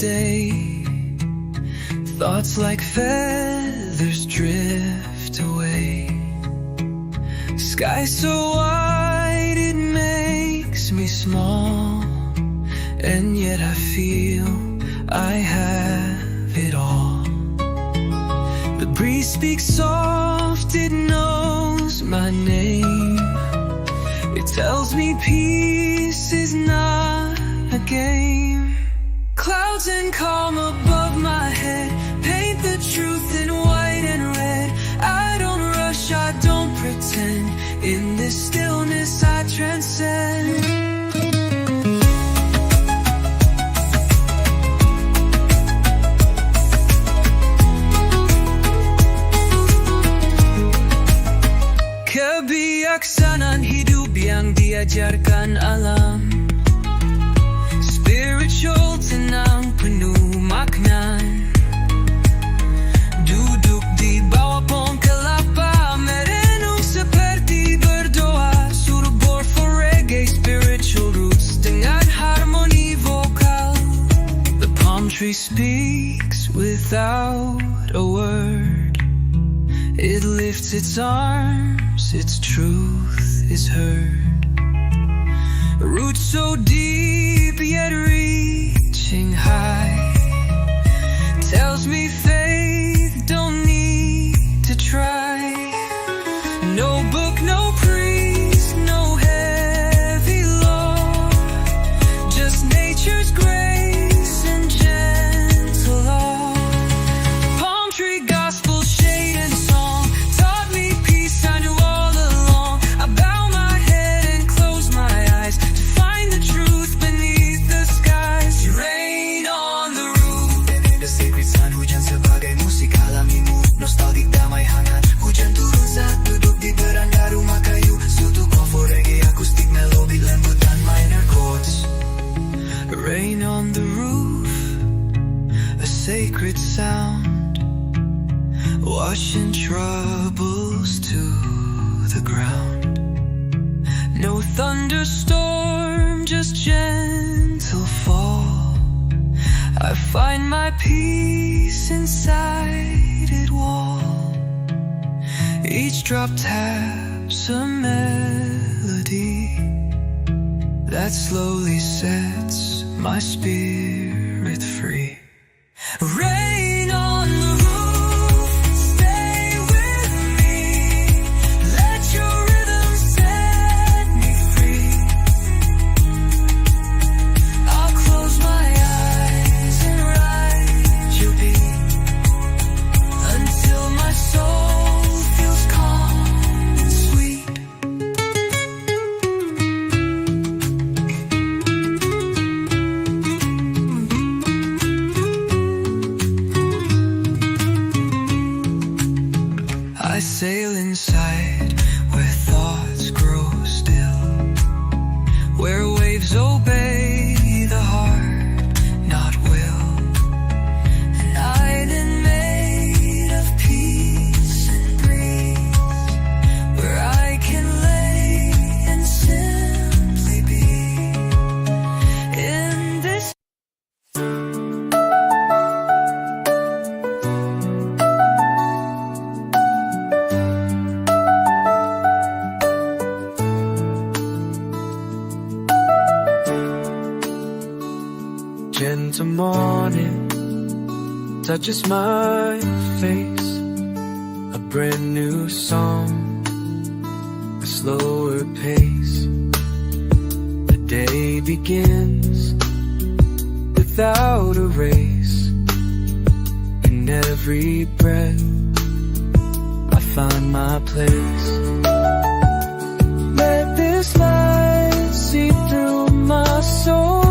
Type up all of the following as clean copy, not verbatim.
day. Thoughts like feathers drift away. Sky so wide it makes me small, and yet I feel I have it all. The breeze speaks soft, it knows my name. It tells me peace is not a game. Clouds and calm above my head paint the truth in white and red. I don't rush, I don't pretend. In this stillness I transcend. Kebijaksanaan hidup yang diajarkan alam. Spiritual tenang penuh makna. Duduk di bawah pohon kelapa, merenung seperti berdoa. Suruh bor for reggae, spiritual roots dengan harmoni vokal. The palm tree speaks without a word. It lifts its arms, its truth is heard. Roots so deep yet reaching high, tells me faith don't need to try. No book, no priest, no heavy law, just nature's grace and gentle law. Palm tree gospel, shade and song taught me peace I knew all along. I bow my head and close my eyes to find the truth beneath the skies. You rain on the roof, and in the sacred sun, hujan sebagai musik alamimu. Nostalgic damai hangat, hujan turun saat duduk di beranda rumah kayu. Suntuk for reggae, acoustic melodic lembut dan minor chords. Rain on the roof, a sacred sound, washing troubles to the ground. No thunderstorm, just gentle fall. I find my peace inside it wall. Each drop taps a melody that slowly sets my spirit free. Rain on the roof, stay with me. Let your rhythm set me free. I'll close my eyes and ride your beat until my soul feels calm and sweet. I sail inside where thoughts grow still, where waves obey the heart, not will. An island made of peace and breeze, where I can lay and simply be. In this gentle morning touches my face, a brand new song, a slower pace. The day begins without a race. In every breath I find my place. Let this light see through my soul,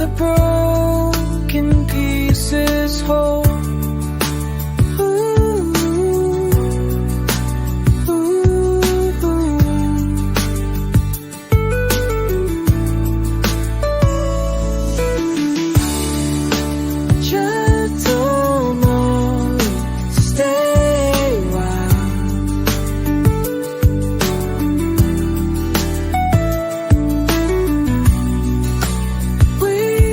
the broken pieces whole. Gentle moon, stay a while. We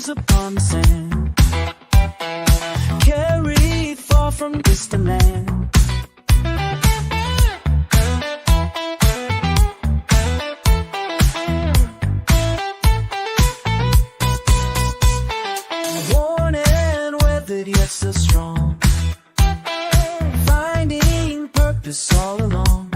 footprints upon the sand, carried far from distant land. Worn and weathered yet still strong, finding purpose all along.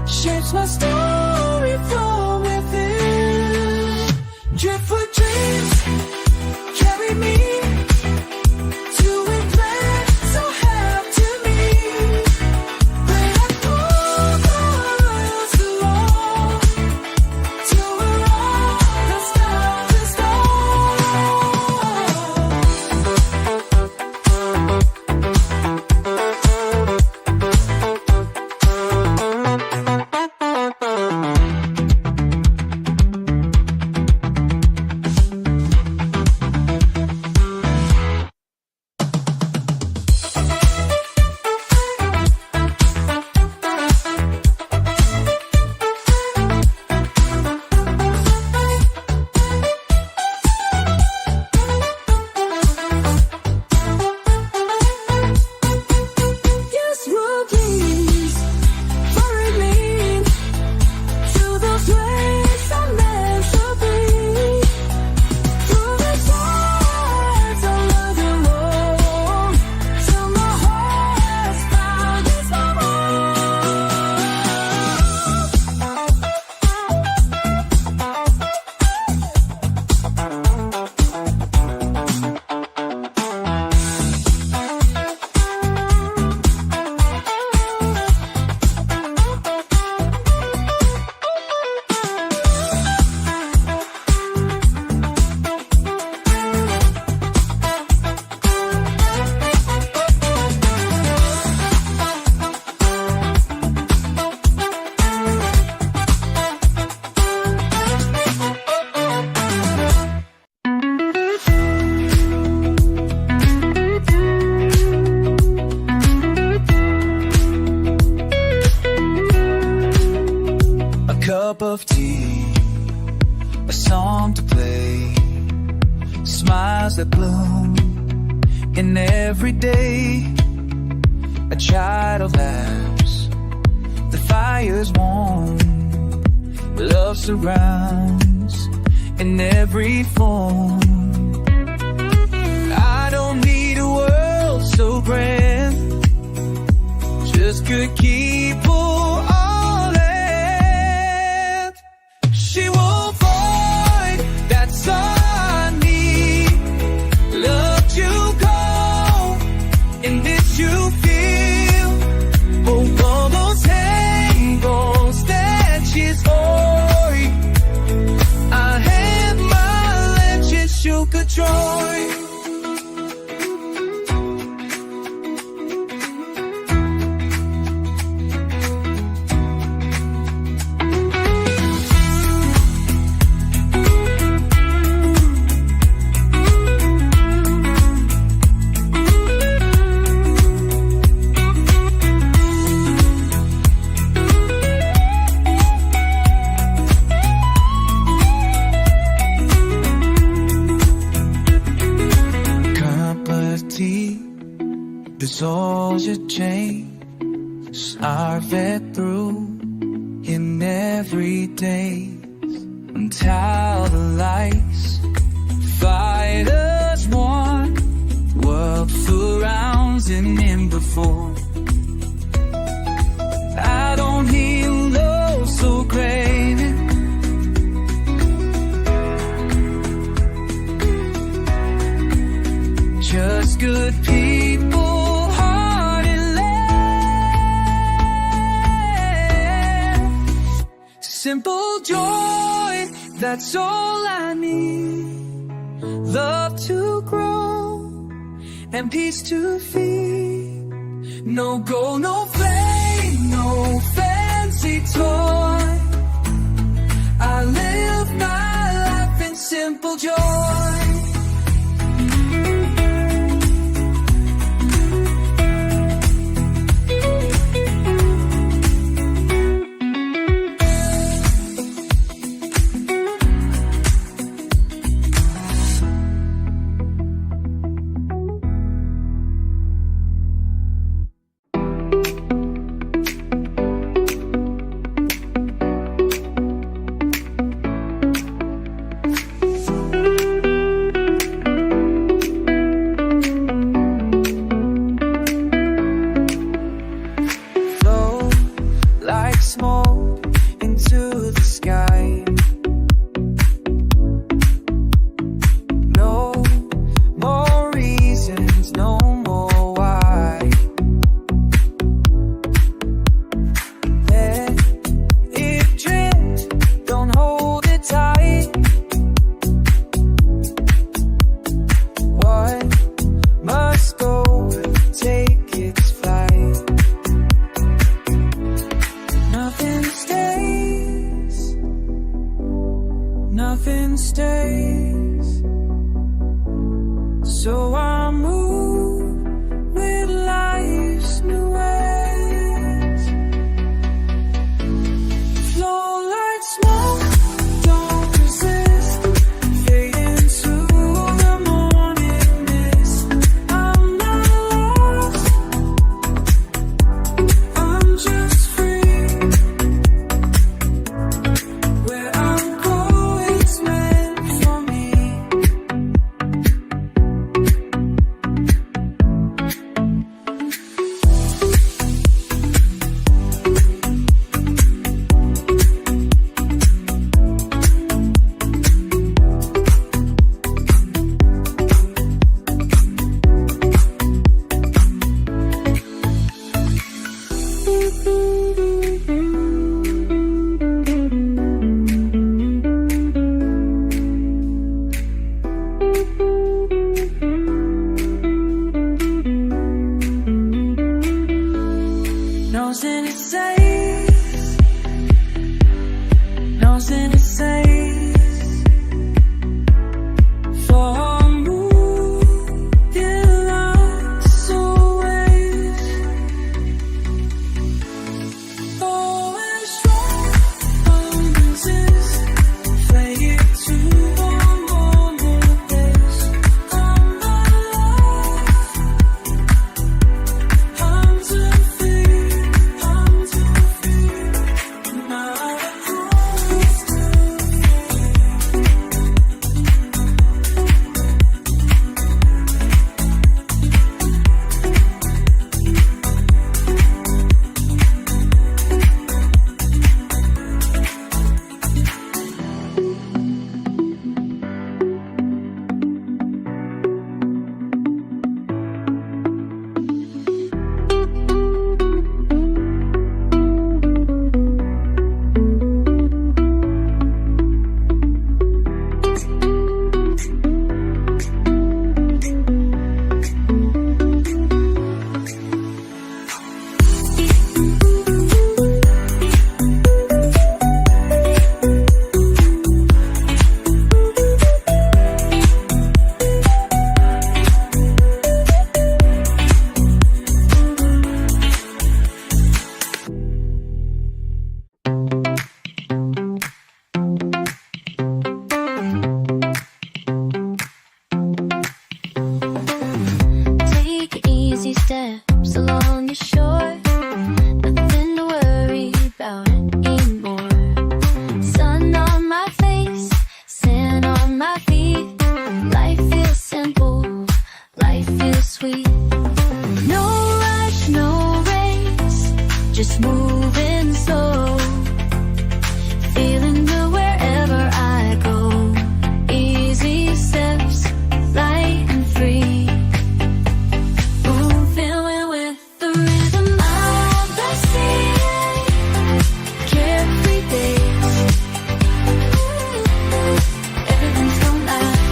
Shapes my story from within. Driftwood dreams carry me to a place so held to me. When I pull the roads along to a road that stops and cup of tea, a song to play, smiles that bloom in every day. A child laughs, the fire's warm, love surrounds in every form. I don't need a world so grand, just good people. She won't void, that's all I need. Love to go and this you feel. Oh, all those angles that she's oi. I had my legend, you could joy. The soldier chains are fed through in every day until the lights fight as one. World surrounds and in before. I don't hear love so great. Just good people. Simple joy, that's all I need. Love to grow and peace to feed. No gold, no fame, no fancy toy. I live my life in simple joy. So I move with life's new ways. Flow like smoke, don't resist. Fade into the morning mist. I'm not lost, I'm just free. Where I'm going's meant for me. Knows and it says, knows and it says, for moving lots of ways. Always strong, resist, fade it to one more this. I'm not lost, I'm too free, I'm too free. My heart's too Take easy steps along the shore. Nothing to worry about anymore. Sun on my face, sand on my feet. Life feels simple, life feels sweet. No rush, no race, just moving slow. Feeling good wherever I go. Easy steps, light and free. Moving with the rhythm of the sea. Carefree days, everything's so nice.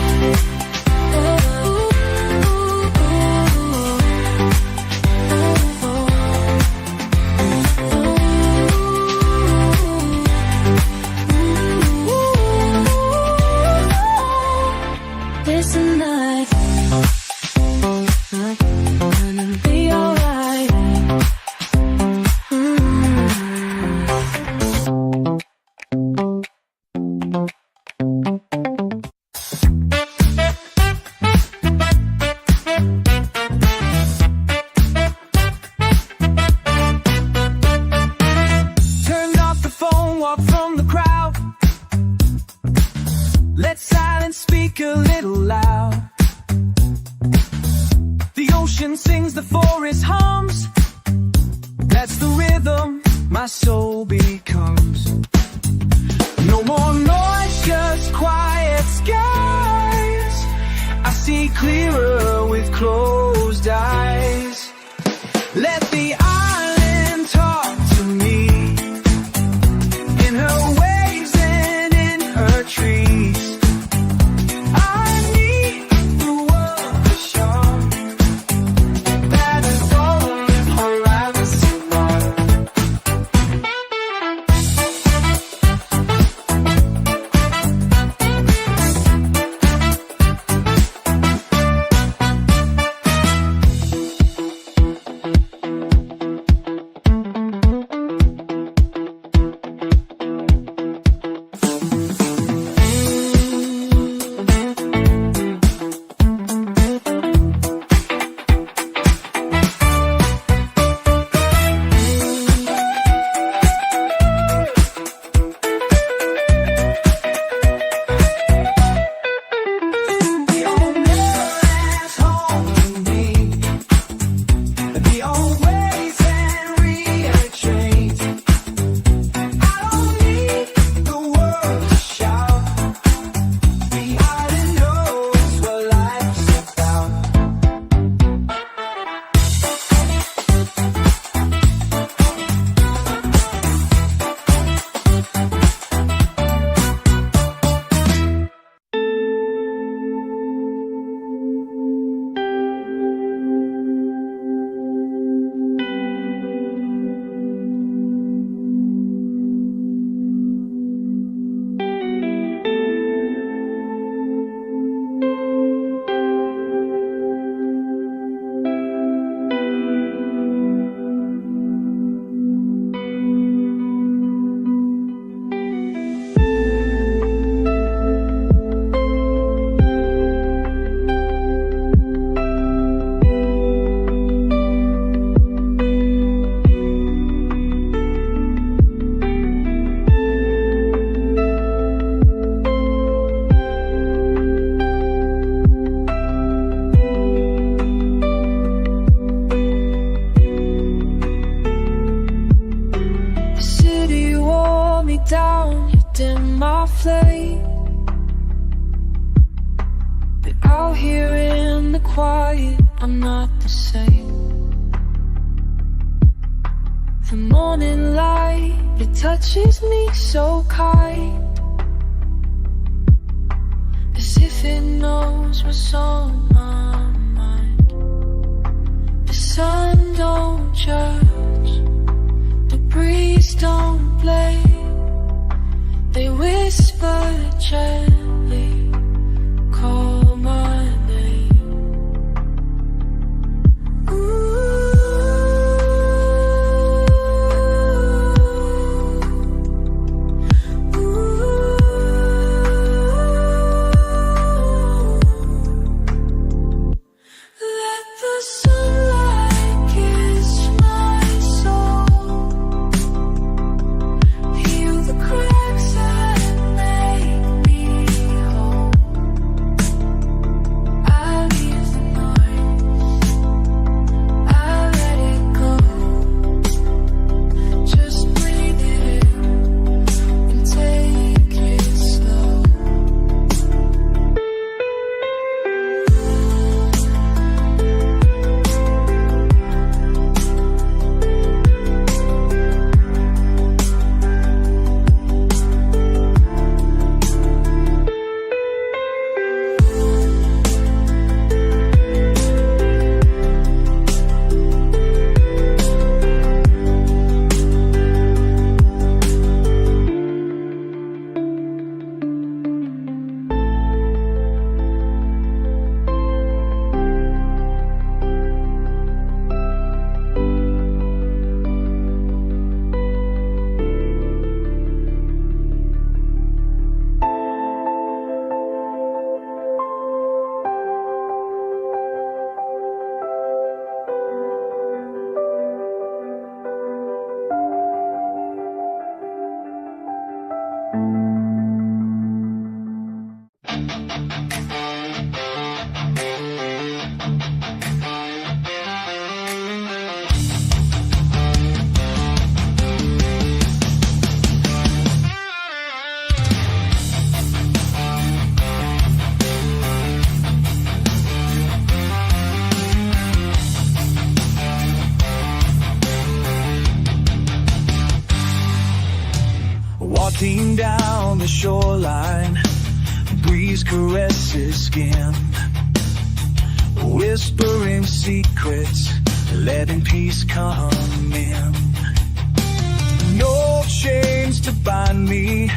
Listen like gonna be alright. Turned off the phone, walked from the crowd. Let silence speak a little loud. The ocean sings, the forest hums. That's the rhythm my soul becomes. No more noise, just quiet skies. I see clearer with closed eyes. Let the island talk to me, in her waves and in her trees. I need the world to show that it's all in horizon. quiet, I'm not the same. The morning light, it touches me so kind, as if it knows what's on my mind. The sun don't judge, the breeze don't blame. They whisper gently, call my name. Ooh. Walking down the shoreline, breeze caresses skin, whispering secrets, letting peace come in. No chains to bind me,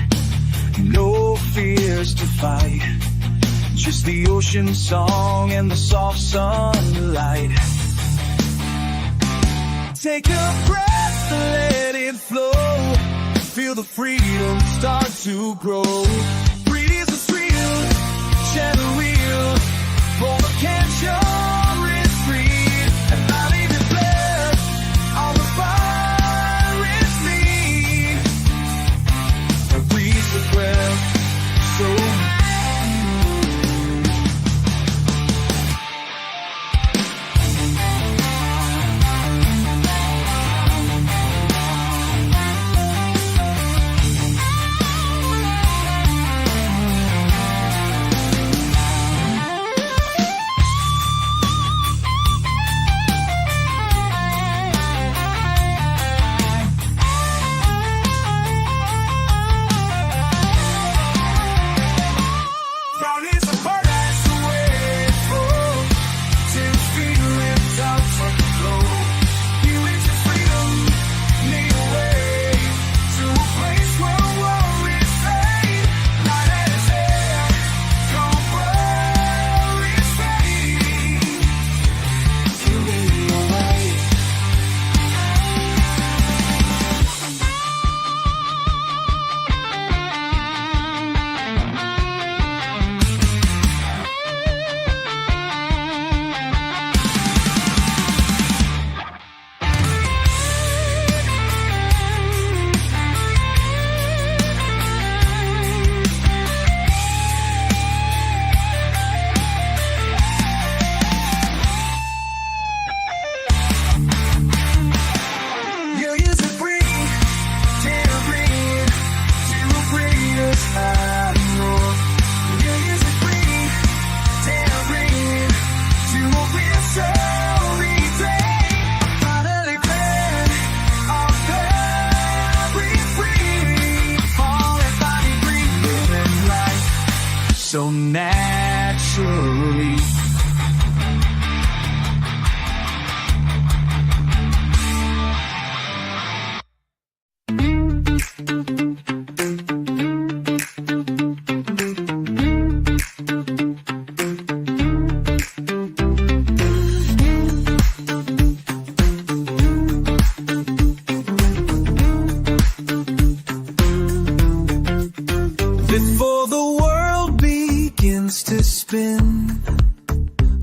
no fears to fight, just the ocean song and the soft sunlight. Take a breath, let it flow, feel the freedom start to grow. Breathe is real, channel real, for the cancer is free, and I leave it there on the fire is me. Breathe the breath, so every day. Finally clear our very free, falling body breathing life so naturally. Before the world begins to spin,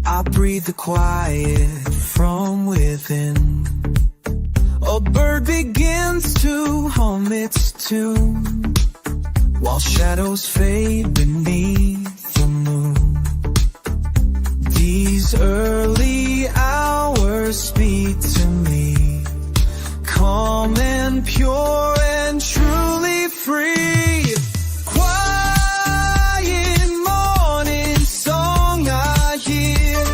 I breathe the quiet from within. A bird begins to hum its tune, while shadows fade beneath the moon. These early hours speak to me, calm and pure and truly free. Quiet morning song I hear,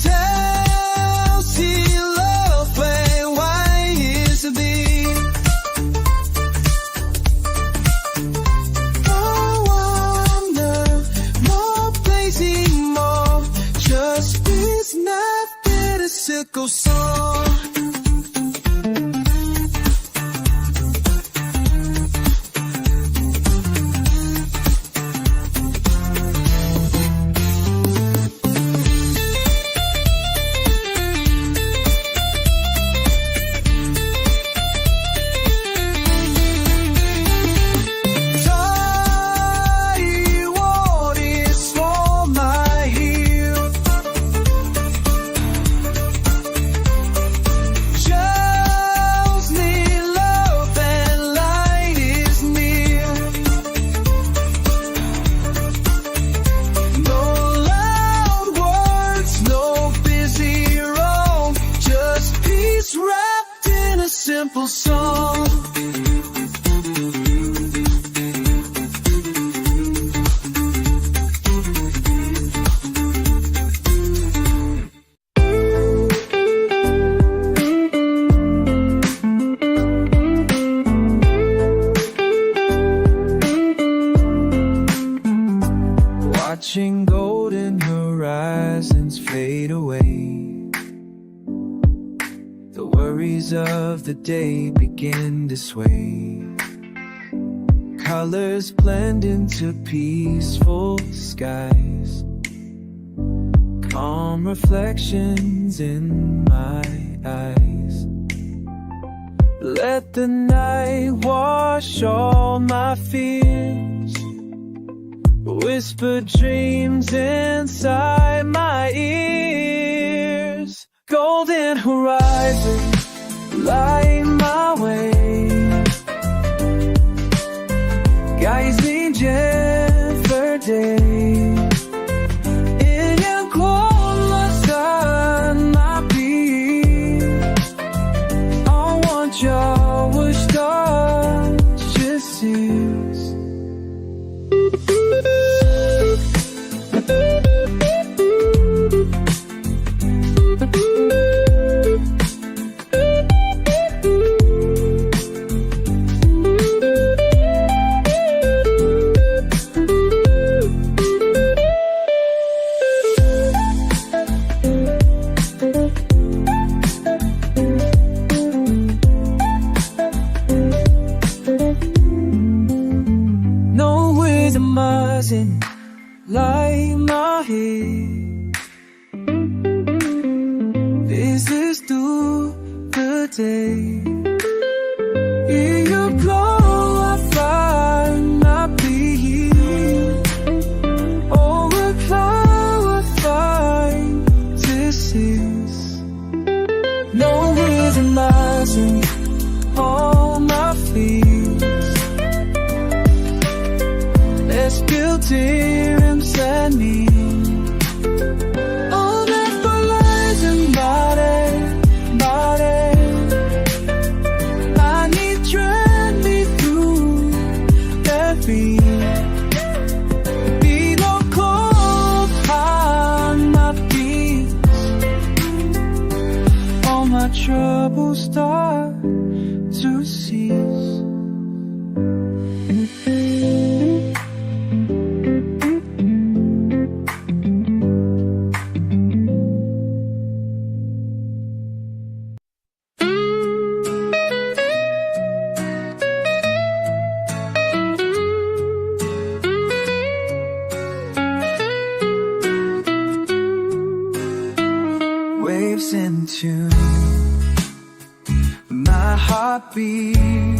tells he love and why is there. No wonder, no blazing more, just this not a sickle song. Simple song. Watching golden horizons fade away, the worries of the day begin to sway. Colors blend into peaceful skies, calm reflections in my eyes. Let the night wash all my fears, whisper dreams inside my ears. Golden horizons light my way, guides me just for day. In your close my being, I want your wish just sees. Light my head, this is through the day. In your glow I find my peace, overflow I find disease. No rhythm lies in all my fears, let's build dreams and me. heartbeat,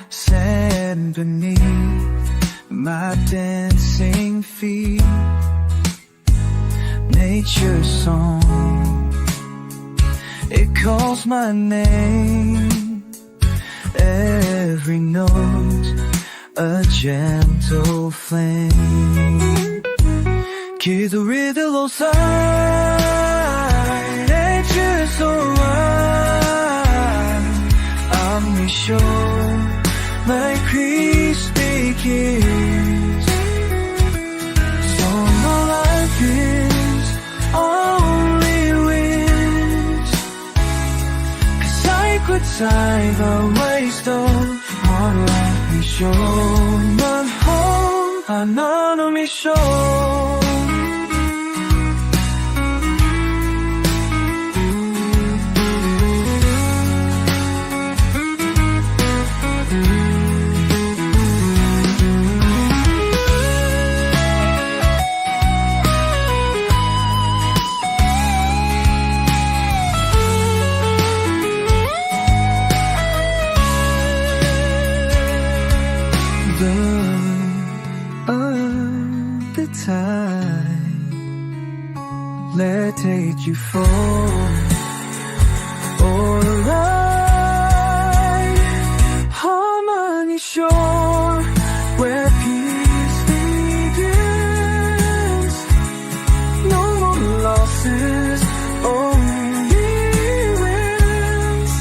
sand beneath my dancing feet. Nature's song, it calls my name. Every note a gentle flame. 기도리들로 살 Nature's alright. I'm sure my crispy kiss. So my life is only wish. Cause I could save a waste of our life. 미쇼만 홈 하나는 미쇼. Let's take you for a ride. Harmony shore where peace begins. No more losses, only wins.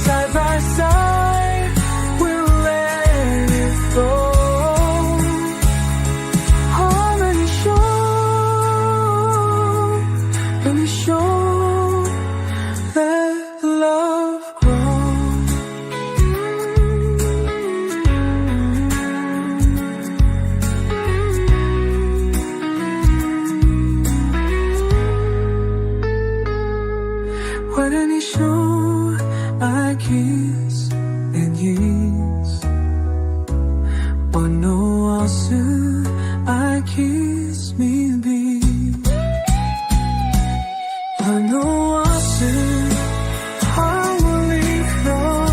Side by side, we'll let it go. I kiss and yes. Ono asu I kiss me be. Ono asu harmony flow.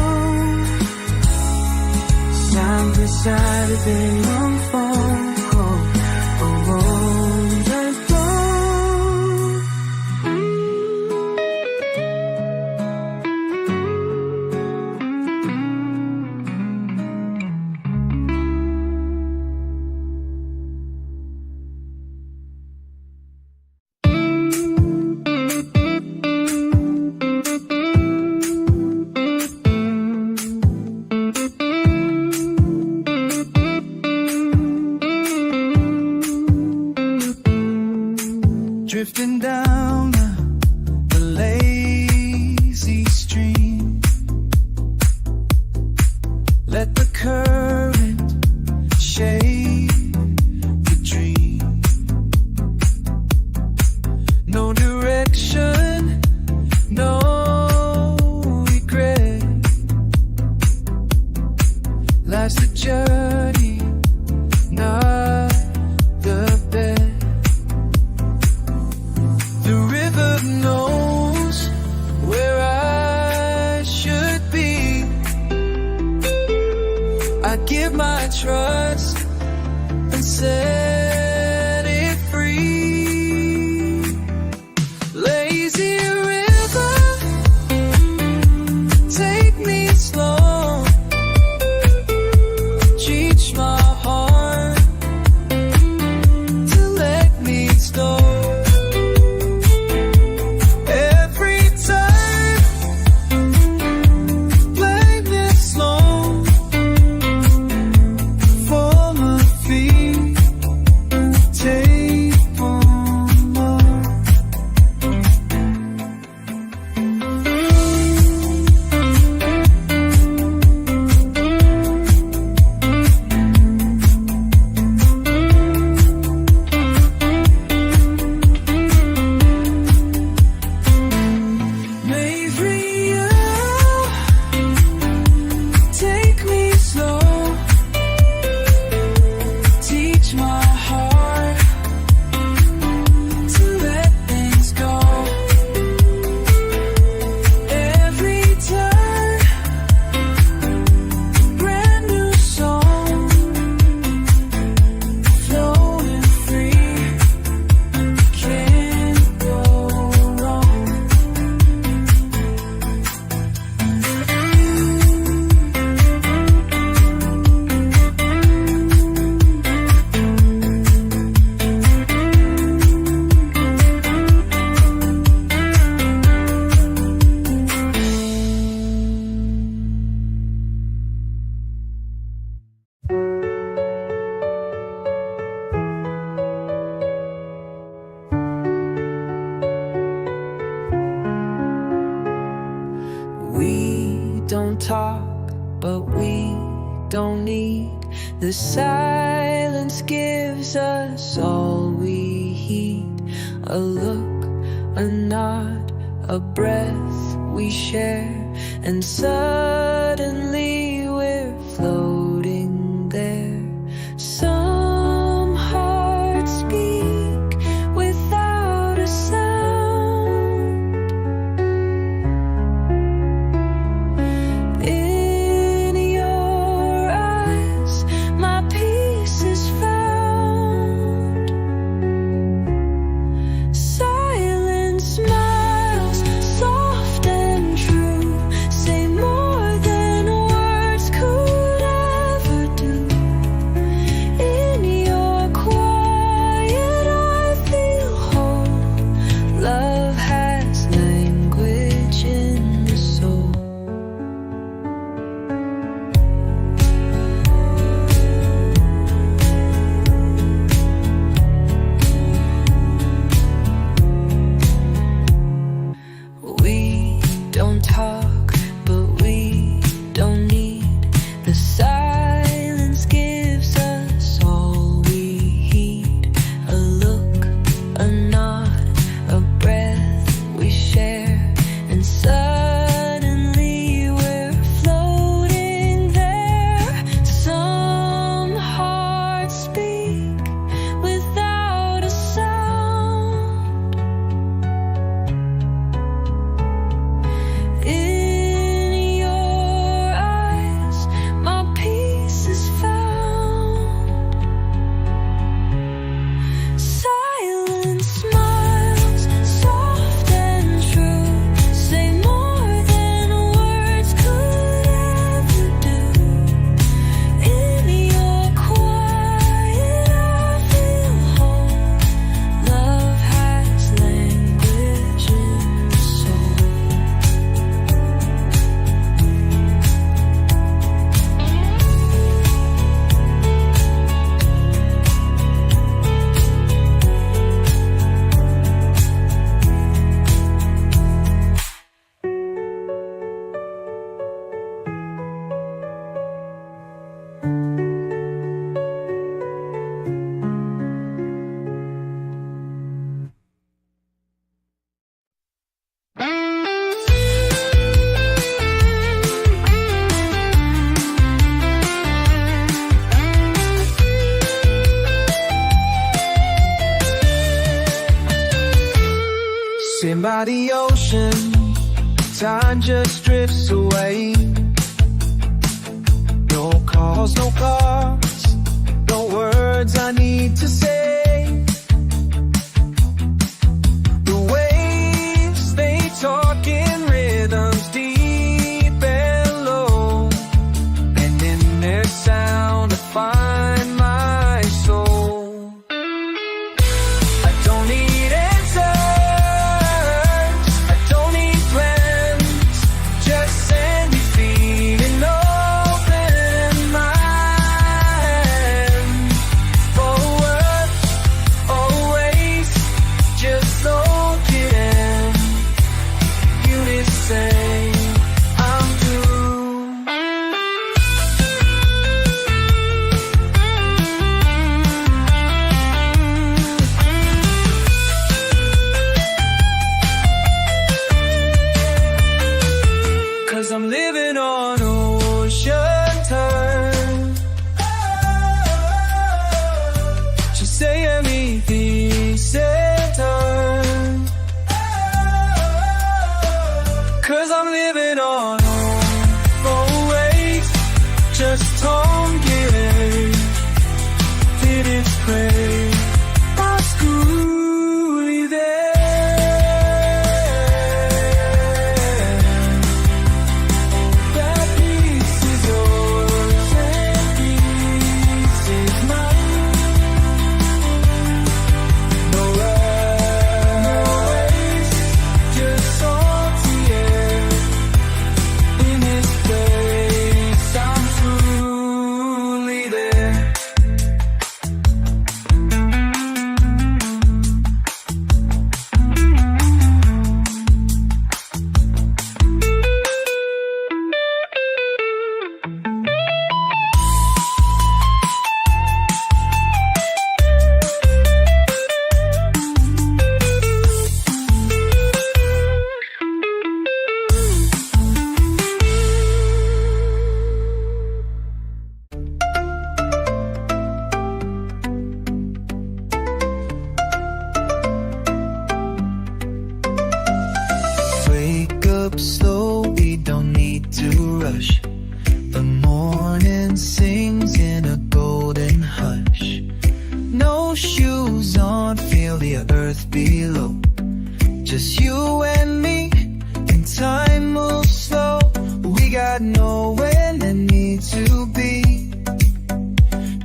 Side by side they unfold. Drifting down the lazy stream, let the current shape the dream. No direction, no regret. Life's a journey, not the best. The river knows where I should be. I give my trust and set it free. Lazy river, take me slow. Teach my heart to let me go. Every but we don't need. The silence gives us all we heed. A look, a nod, a breath we share, and suddenly we're floating there. Some hearts speak without a sound. In your eyes, my peace is found. Silent smiles, soft and true, say more than words could ever do. In your quiet, I feel whole. Love has language in the soul. We don't talk, but we don't need. The silence gives us all we heed. A look, a nod, a breath we share, and suddenly we're floating there. Some hearts speak without a sound. In your eyes, my peace is found. Silent smiles, soft and true, say more than words could ever do. In your quiet, I feel whole. Love has language in the soul. Sitting by the ocean, time just drifts away. No calls, no cards, no words I need to say. The waves, they talk in rhythms deep and low, and in their sound I find my soul. I don't need answers, I don't need plans, just send me feeling open mind. Forward, always, just soak it in. Unison, I'm through. 'Cause I'm living on ocean time. Just say me decent time. 'Cause I'm living on always, just don't give it. Did it pray? My schoolie there. That piece is yours and piece is mine. No rush, no waste, just salty air. In this place, I'm truly there. up slow, we don't need to rush. The morning sings in a golden hush. No shoes on, feel the earth below. Just you and me, and time moves slow. We got nowhere that need to be.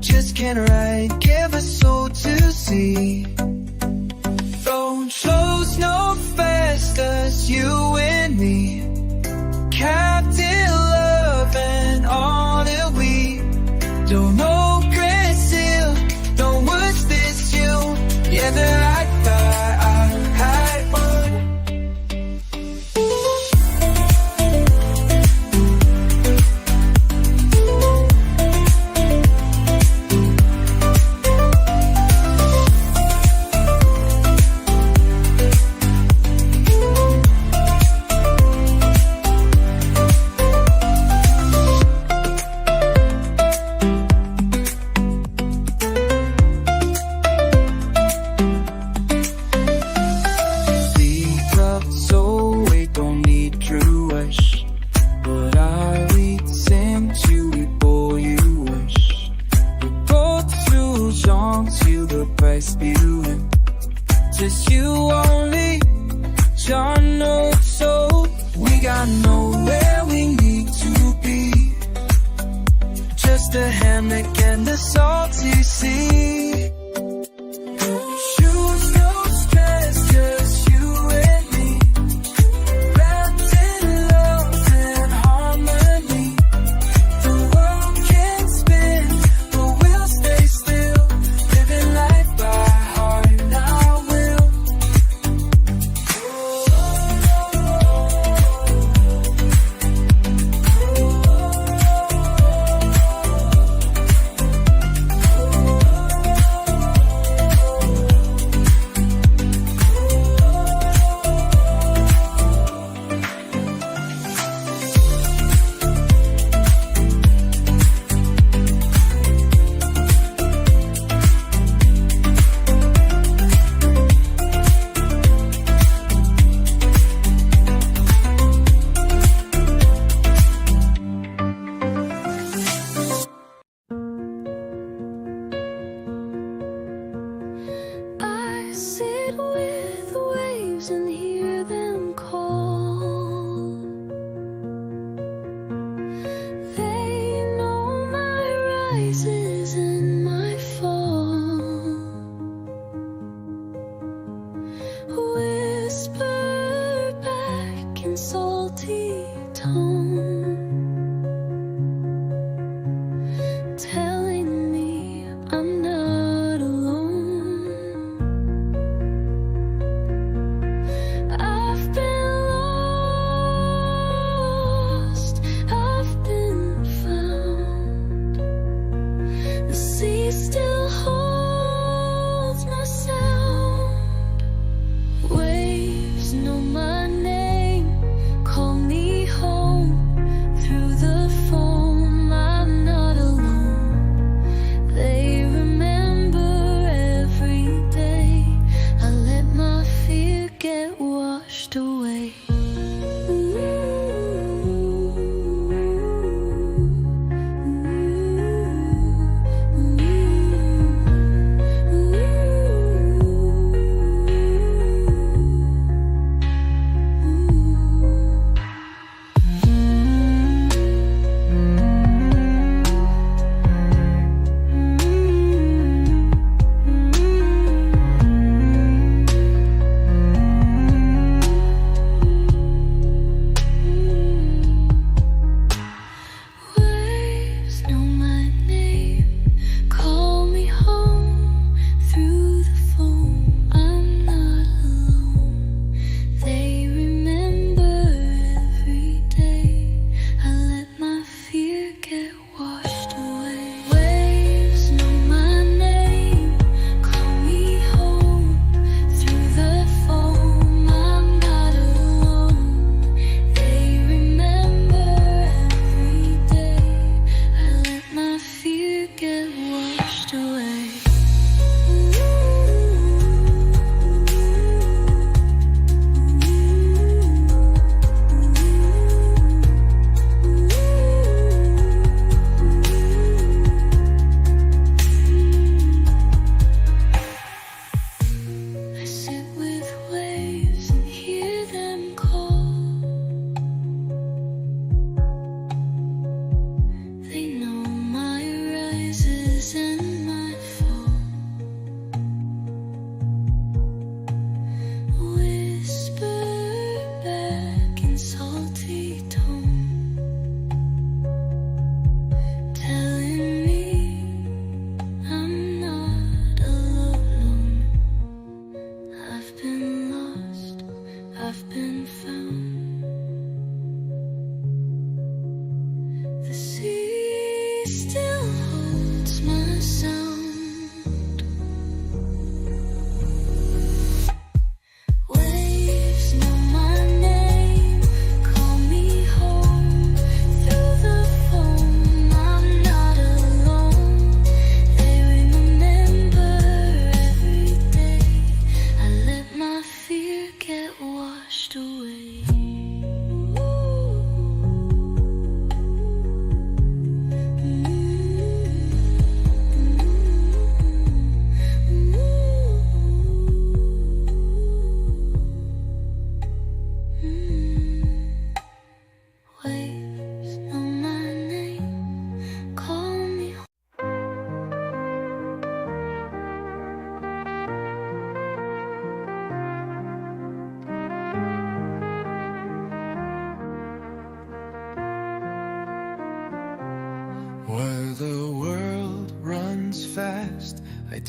Just can't write, give a soul to see. Don't close no faster, you and me. Captain love and all that we don't know, Brazil, don't watch this you. Yeah, the high. Just you only, John knows so. We got nowhere we need to be. Just a hammock and a salty sea. Shoes, no stress, just you and me. Wrapped in love and harmony. The world can spin, but we'll stay still. Living life by heart now.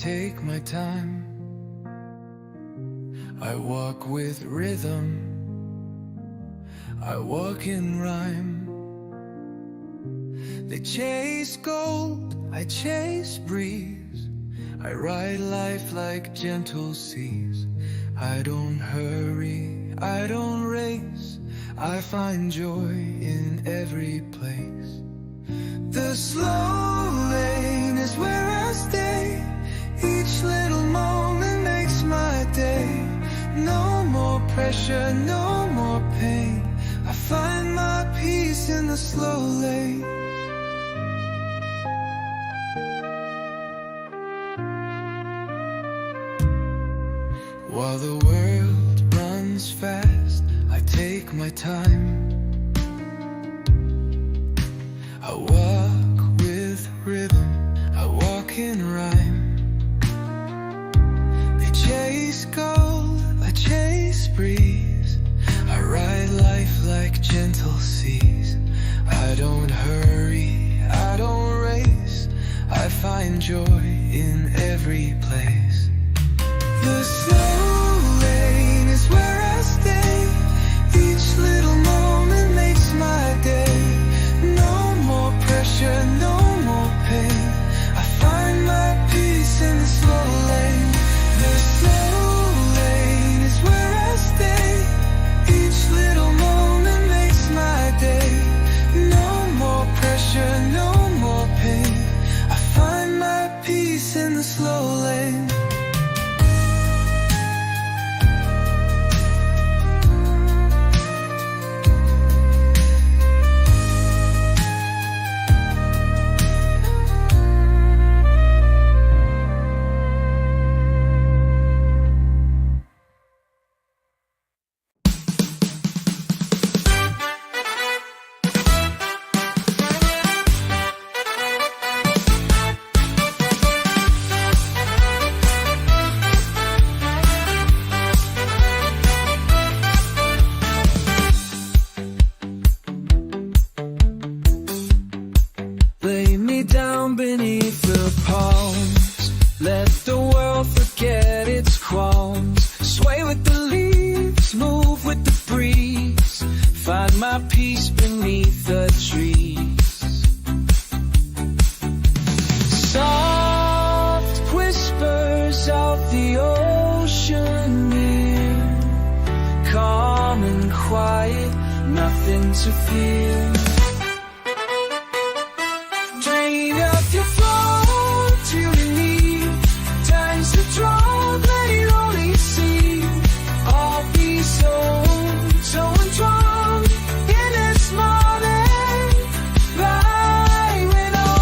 take my time. I walk with rhythm, I walk in rhyme. They chase gold, I chase breeze. I ride life like gentle seas. I don't hurry, I don't race. I find joy in every place. The slow lane is where I stay. Each little moment makes my day. No more pressure, no more pain. I find my peace in the slow lane. While the world runs fast, I take my time. I walk with rhythm, I walk in rhyme. They chase gold, I chase breeze. I ride life like gentle seas. I don't hurry, I don't race. I find joy in every place. The slow lane is where I stay. Each little moment makes my day. No more pressure, no more pain. I find my peace in the slow lane. The slow lane is where I stay. Each little moment makes my day. No more pressure, no more pain. I find my peace in the slow lane. Lay me down beneath the palms. Let the world forget its qualms. Sway with the leaves, move with the breeze. Find my peace beneath the trees. Soft whispers of the ocean near. Calm and quiet, nothing to fear. Drain up your flow to your knee. Time's to drop, let it only see. I'll be so entwined in this moment. Right with on.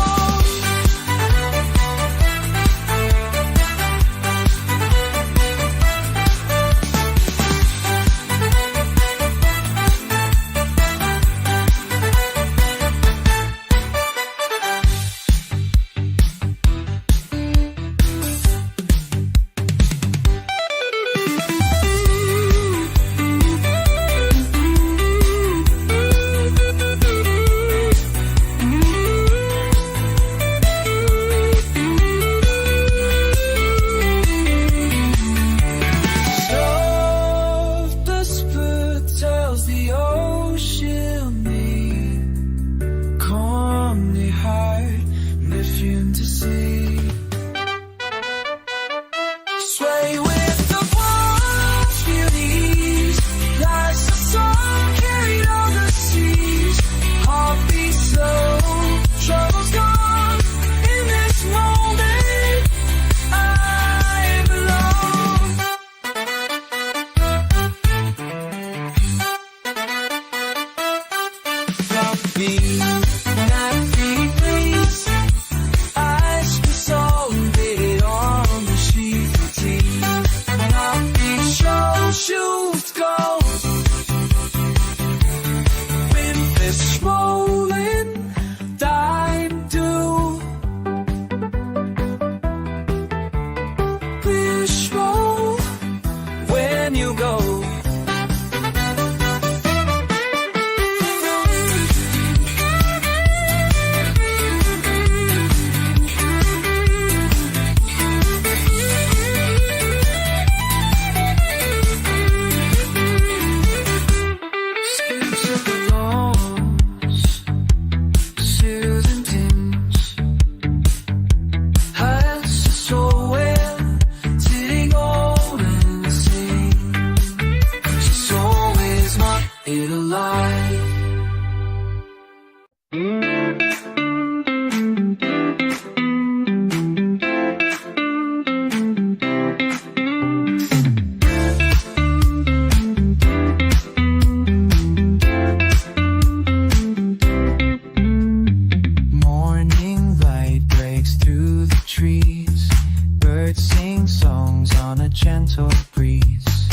birds sing songs on a gentle breeze.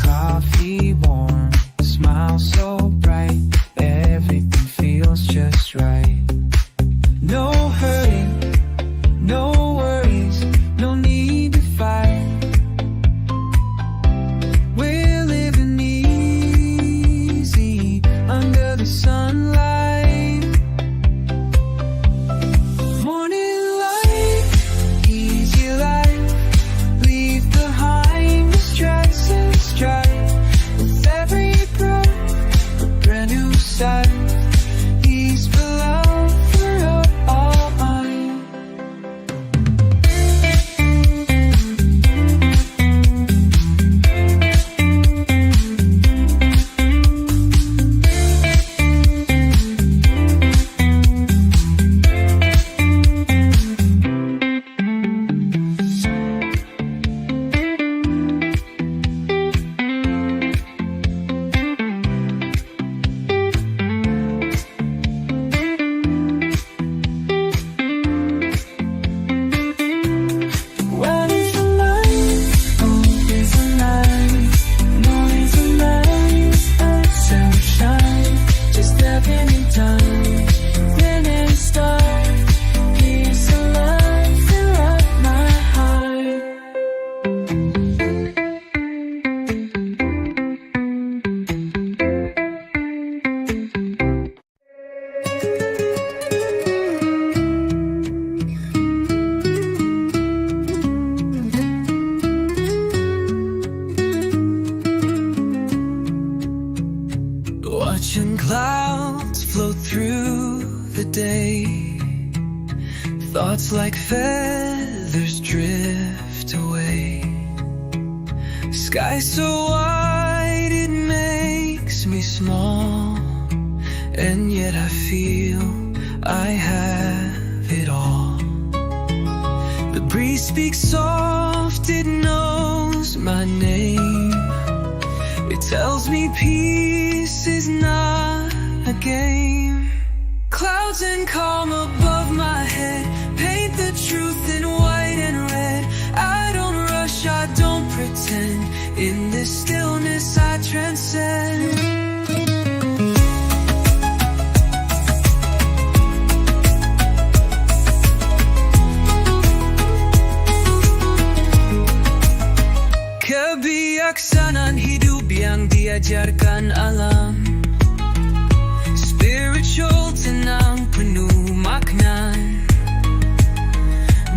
Coffee warm, smile so bright, everything feels just right. No hurry, no worries, no need to fight. We're living easy under the sunlight. Morning light, easy life, leave behind the stress and strife. With every breath, a brand new sight. He's beloved for all mine. When it's alive, always alive. Always alive, like sunshine. Just stepping in time, then it starts. He's alive, fill up my heart. Watching clouds float through the day. Thoughts like feathers drift away. Sky so wide it makes me small, and yet I feel I have it all. The breeze speaks soft, it knows my name. It tells me peace is not a game. Clouds and calm above my head paint the truth in white and red. I don't rush, I don't pretend. In this stillness I transcend. Kebijaksanaan hidup yang diajarkan alam. Spiritual, tenang, penuh makna.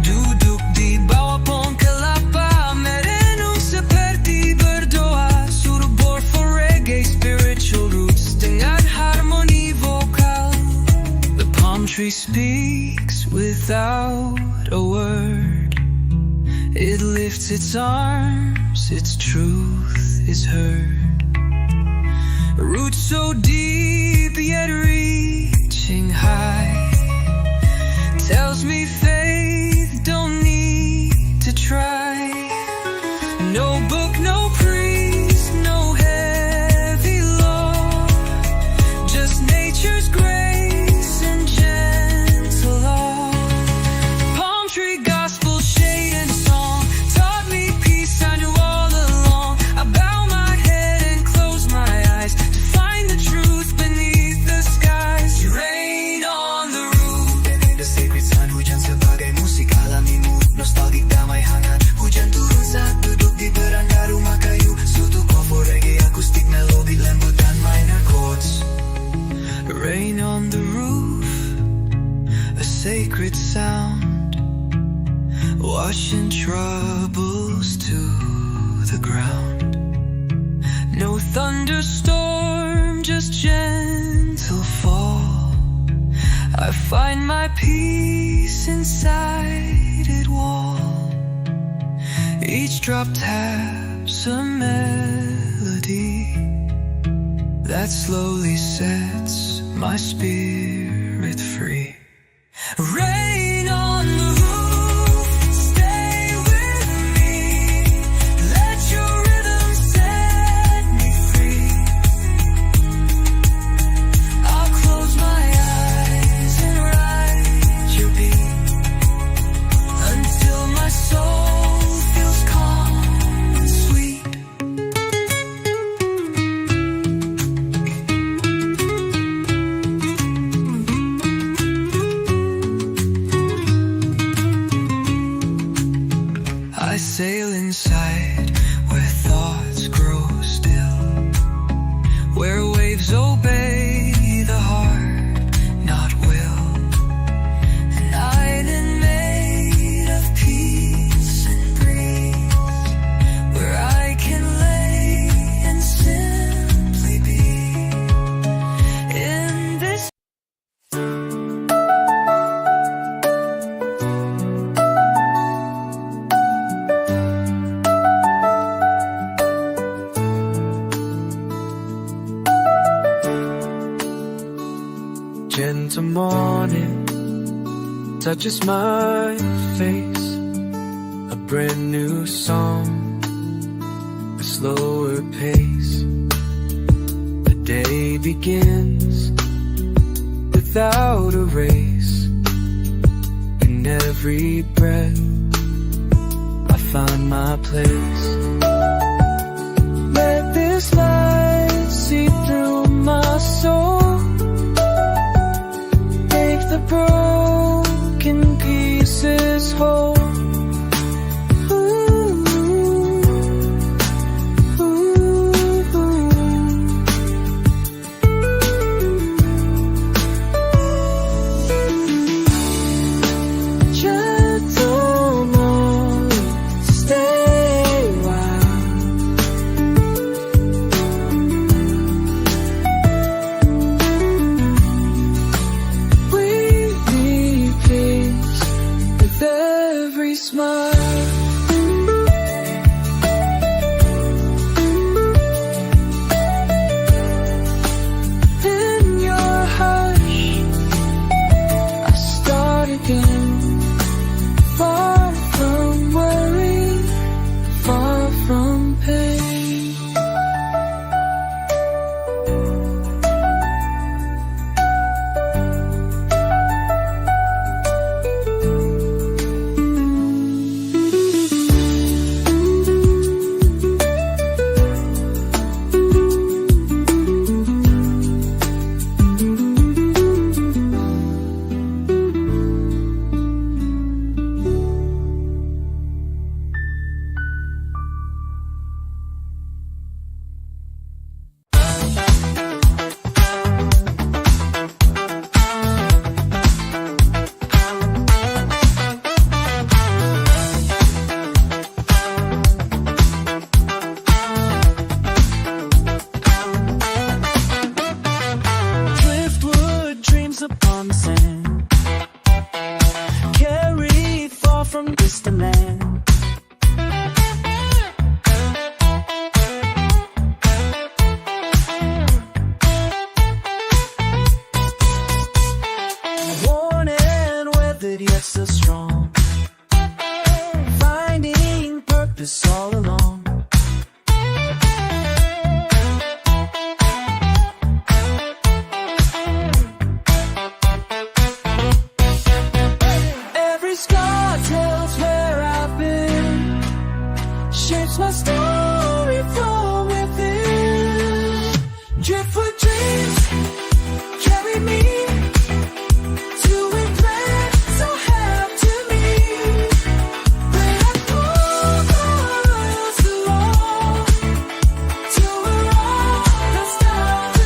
Duduk di bawah pohon kelapa, merenung seperti berdoa. Suruh bor for reggae, spiritual roots dengan harmoni vokal. The palm tree speaks without a word. It lifts its arms, its truth is heard. Roots so deep yet reaching high, tells me faith don't need to try. No book, no priest, no heavy law, just nature's grace and gentle awe. Palm tree gospel, shade and song taught me peace I knew all along. I bow my head and close my eyes to find the truth beneath the skies. You rain on the roof, the sacred sun, hujan sebagai musik alamimu. Nostalgic damai hangat, hujan turun saat duduk di beranda rumah kayu. Suatu cover reggae akustik, melodic lembut dan minor chords. Rain on the roof, a sacred sound, washing troubles to the ground. No thunderstorm, just gentle fall. I find my peace inside it wall. Each drop taps a melody that slowly sets my spirit free. Rain on the roof, stay with me. Let your rhythm set me free. I'll close my eyes and ride your beat until my soul sail inside, where thoughts grow still, where waves obey the heart, not will. An island made of peace and breeze, where I can lay and simply be in this. Gentle morning touches my face, a brand new song, a slower pace. The day begins without a race. In every breath I find my place. Let this light see through my soul, the broken pieces whole. Gentle morning, stay a while. With every smile, in your hush, I start again. Far from worry, far from pain. Upon the sand, carried far from distant land. Worn and weathered yet still strong, finding purpose all along. Scar tells where I've been, shapes my story from within. Driftwood dreams carry me to a place so have to me. When I pull miles along to a rock that's down to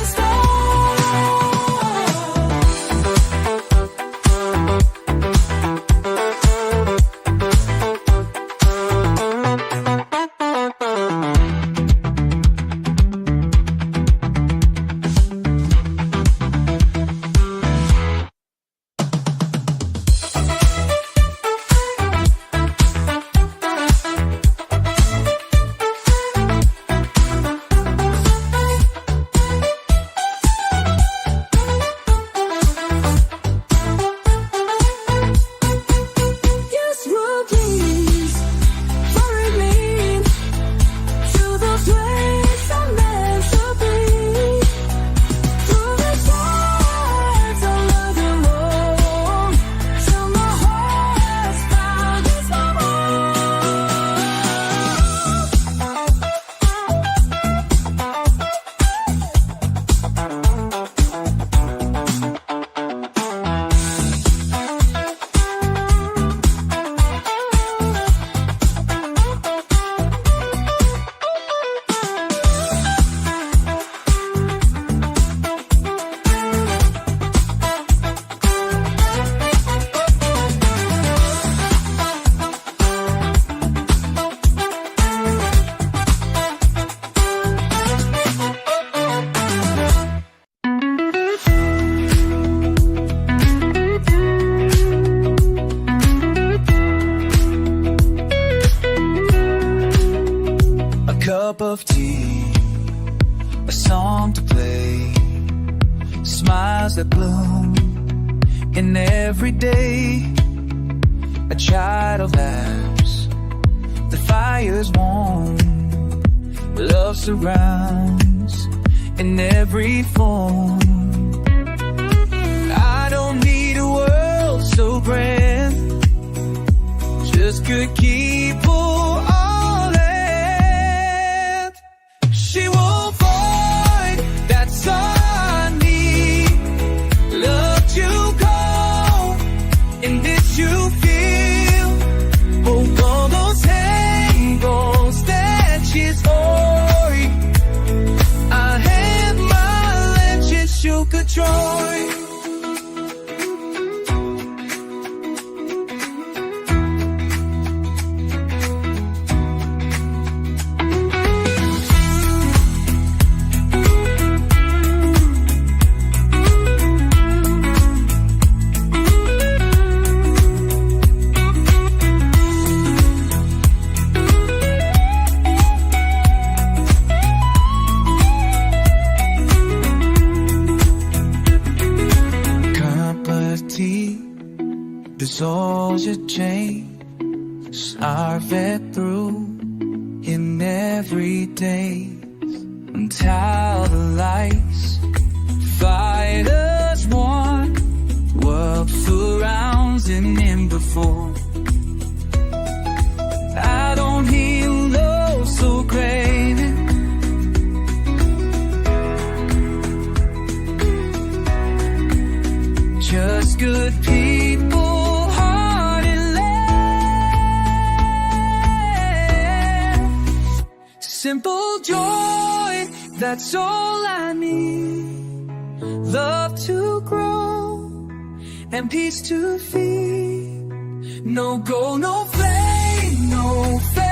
cup of tea, a song to play, smiles that bloom in every day. A child laughs, the fire's warm, love surrounds in every form. I don't need a world so grand, just good people all in. She won't fight, that's all I need. Love to go in this you feel. Hold all those tables that she's holding. I have my legends you could join. Dissolves your chain, starve it through in every day until the lights fight as one. World surrounds and in before. I don't hear love so craving. Just good people. Simple joy, that's all I need. Love to grow and peace to feed. No goal, no flame, no fame.